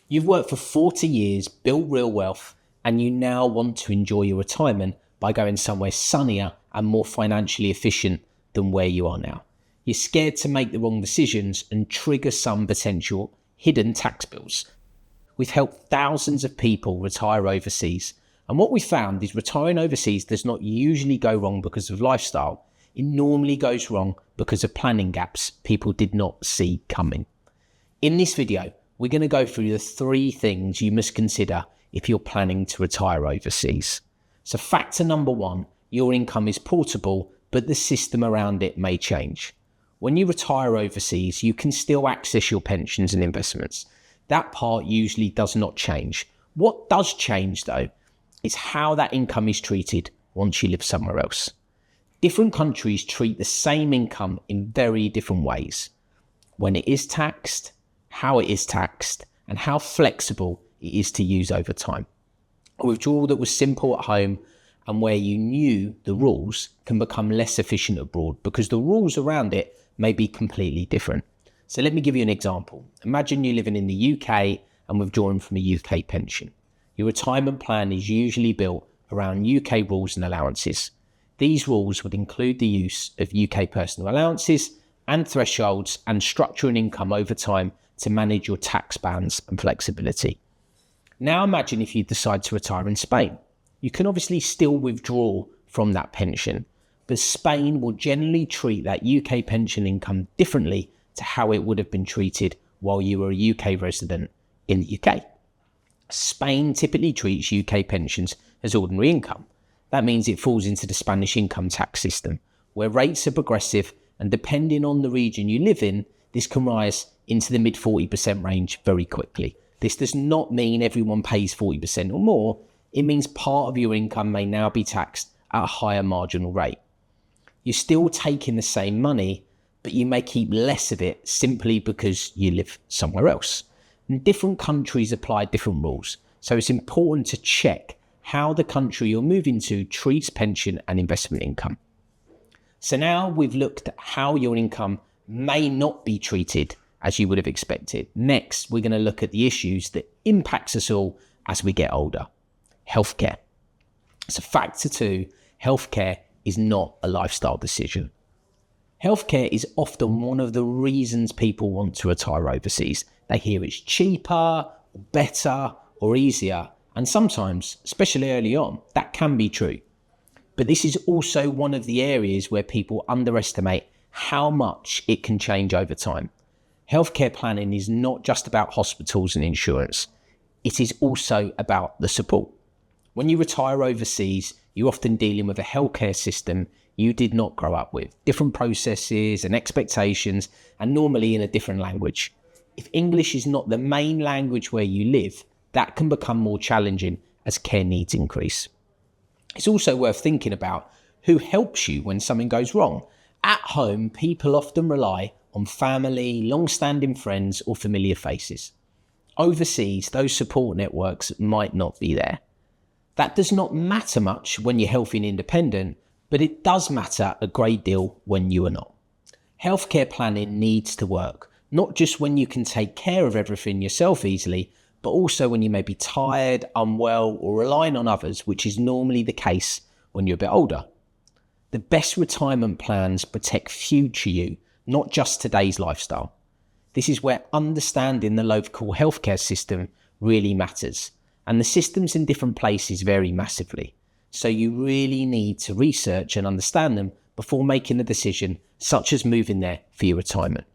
You've worked for 40 years, built real wealth, and you now want to enjoy your retirement by going somewhere sunnier and more financially efficient than where you are now. You're scared to make the wrong decisions and trigger some potential hidden tax bills. We've helped thousands of people retire overseas, and what we found is retiring overseas does not usually go wrong because of lifestyle. It normally goes wrong because of planning gaps people did not see coming. In this video, we're going to go through the 3 things you must consider if you're planning to retire overseas. So factor number 1, your income is portable, but the system around it may change. When you retire overseas, you can still access your pensions and investments. That part usually does not change. What does change though, is how that income is treated once you live somewhere else. Different countries treat the same income in very different ways. When it is taxed, how it is taxed, and how flexible it is to use over time. A withdrawal that was simple at home and where you knew the rules can become less efficient abroad because the rules around it may be completely different. So let me give you an example. Imagine you're living in the UK and withdrawing from a UK pension. Your retirement plan is usually built around UK rules and allowances. These rules would include the use of UK personal allowances and thresholds and structuring income over time to manage your tax bands and flexibility. Now imagine if you decide to retire in Spain. You can obviously still withdraw from that pension, but Spain will generally treat that UK pension income differently to how it would have been treated while you were a UK resident in the UK. Spain typically treats UK pensions as ordinary income. That means it falls into the Spanish income tax system, where rates are progressive, and depending on the region you live in, this can rise into the mid 40% range very quickly. This does not mean everyone pays 40% or more. It means part of your income may now be taxed at a higher marginal rate. You're still taking the same money, but you may keep less of it simply because you live somewhere else. And different countries apply different rules, so it's important to check how the country you're moving to treats pension and investment income. So now we've looked at how your income may not be treated as you would have expected. Next, we're going to look at the issues that impacts us all as we get older. Healthcare. So factor 2, healthcare is not a lifestyle decision. Healthcare is often one of the reasons people want to retire overseas. They hear it's cheaper, better, or easier. And sometimes, especially early on, that can be true. But this is also one of the areas where people underestimate how much it can change over time. Healthcare planning is not just about hospitals and insurance. It is also about the support. When you retire overseas, you're often dealing with a healthcare system you did not grow up with, different processes and expectations, and normally in a different language. If English is not the main language where you live, that can become more challenging as care needs increase. It's also worth thinking about who helps you when something goes wrong. At home, people often rely on family, long-standing friends, or familiar faces. Overseas, those support networks might not be there. That does not matter much when you're healthy and independent, but it does matter a great deal when you are not. Healthcare planning needs to work, not just when you can take care of everything yourself easily, but also when you may be tired, unwell, or relying on others, which is normally the case when you're a bit older. The best retirement plans protect future you, not just today's lifestyle. This is where understanding the local healthcare system really matters, and the systems in different places vary massively. So you really need to research and understand them before making a decision, such as moving there for your retirement.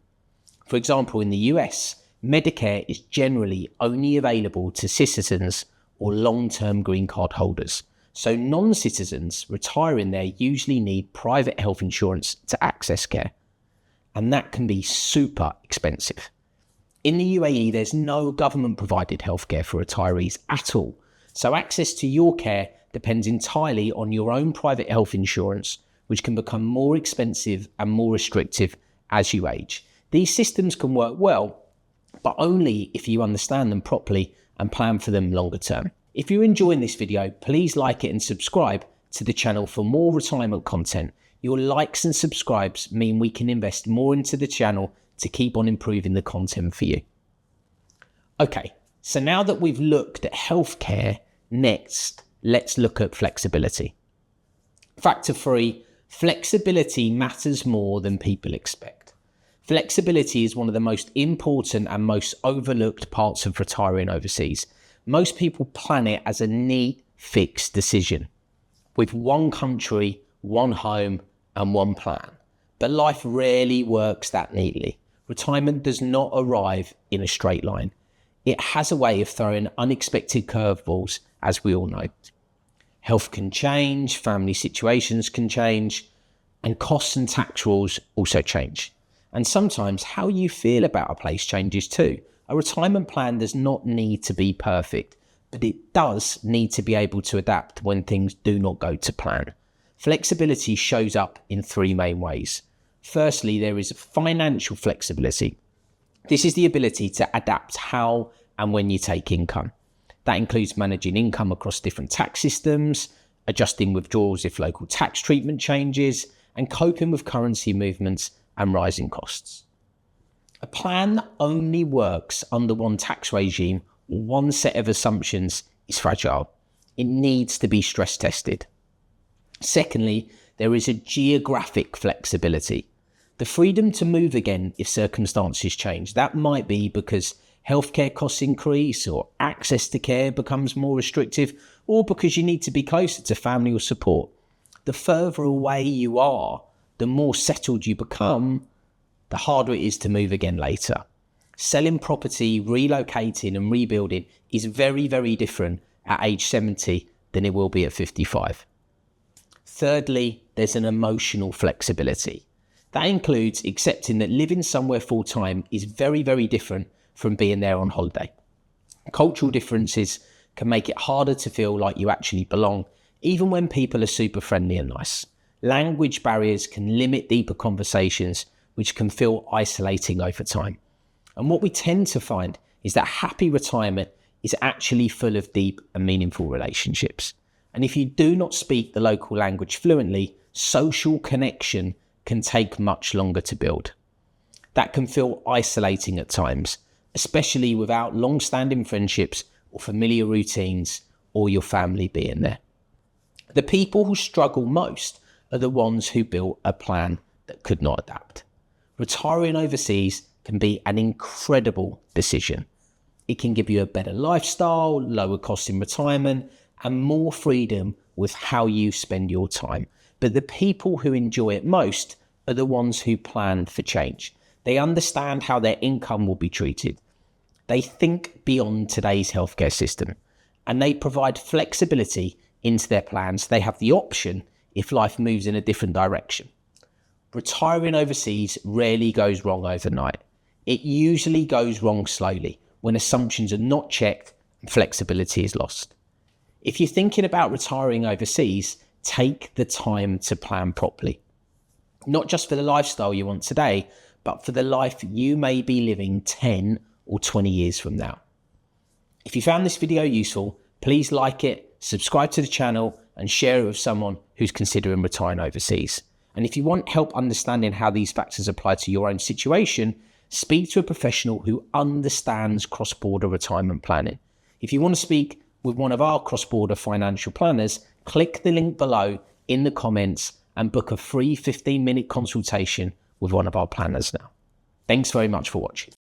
For example, in the US, Medicare is generally only available to citizens or long-term green card holders. So non-citizens retiring there usually need private health insurance to access care. And that can be super expensive. In the UAE, there's no government-provided healthcare for retirees at all. So access to your care depends entirely on your own private health insurance, which can become more expensive and more restrictive as you age. These systems can work well, but only if you understand them properly and plan for them longer term. If you're enjoying this video, please like it and subscribe to the channel for more retirement content. Your likes and subscribes mean we can invest more into the channel to keep on improving the content for you. Okay, So now that we've looked at healthcare, next, let's look at flexibility. Factor 3, flexibility matters more than people expect. Flexibility is one of the most important and most overlooked parts of retiring overseas. Most people plan it as a neat, fixed decision, with one country, one home, and one plan. But life rarely works that neatly. Retirement does not arrive in a straight line. It has a way of throwing unexpected curveballs, as we all know. Health can change, family situations can change, and costs and tax rules also change. And sometimes how you feel about a place changes too. A retirement plan does not need to be perfect, but it does need to be able to adapt when things do not go to plan. Flexibility shows up in 3 main ways. Firstly, there is financial flexibility. This is the ability to adapt how and when you take income. That includes managing income across different tax systems, adjusting withdrawals if local tax treatment changes, and coping with currency movements and rising costs. A plan that only works under one tax regime or one set of assumptions is fragile. It needs to be stress tested. Secondly, there is a geographic flexibility. The freedom to move again if circumstances change. That might be because healthcare costs increase or access to care becomes more restrictive, or because you need to be closer to family or support. The further away you are, the more settled you become, the harder it is to move again later. Selling property, relocating and rebuilding is very, very different at age 70 than it will be at 55. Thirdly, there's an emotional flexibility. That includes accepting that living somewhere full time is very, very different from being there on holiday. Cultural differences can make it harder to feel like you actually belong, even when people are super friendly and nice. Language barriers can limit deeper conversations, which can feel isolating over time. And what we tend to find is that happy retirement is actually full of deep and meaningful relationships. And if you do not speak the local language fluently, social connection can take much longer to build. That can feel isolating at times, especially without long-standing friendships or familiar routines or your family being there. The people who struggle most are the ones who built a plan that could not adapt. Retiring overseas can be an incredible decision. It can give you a better lifestyle, lower cost in retirement, and more freedom with how you spend your time. But the people who enjoy it most are the ones who plan for change. They understand how their income will be treated. They think beyond today's healthcare system, and they provide flexibility into their plans. They have the option if life moves in a different direction. Retiring overseas rarely goes wrong overnight. It usually goes wrong slowly when assumptions are not checked and flexibility is lost. If you're thinking about retiring overseas, take the time to plan properly. Not just for the lifestyle you want today, but for the life you may be living 10 or 20 years from now. If you found this video useful, please like it, subscribe to the channel, and share it with someone who's considering retiring overseas. And if you want help understanding how these factors apply to your own situation, speak to a professional who understands cross-border retirement planning. If you want to speak with one of our cross-border financial planners, click the link below in the comments and book a free 15-minute consultation with one of our planners now. Thanks very much for watching.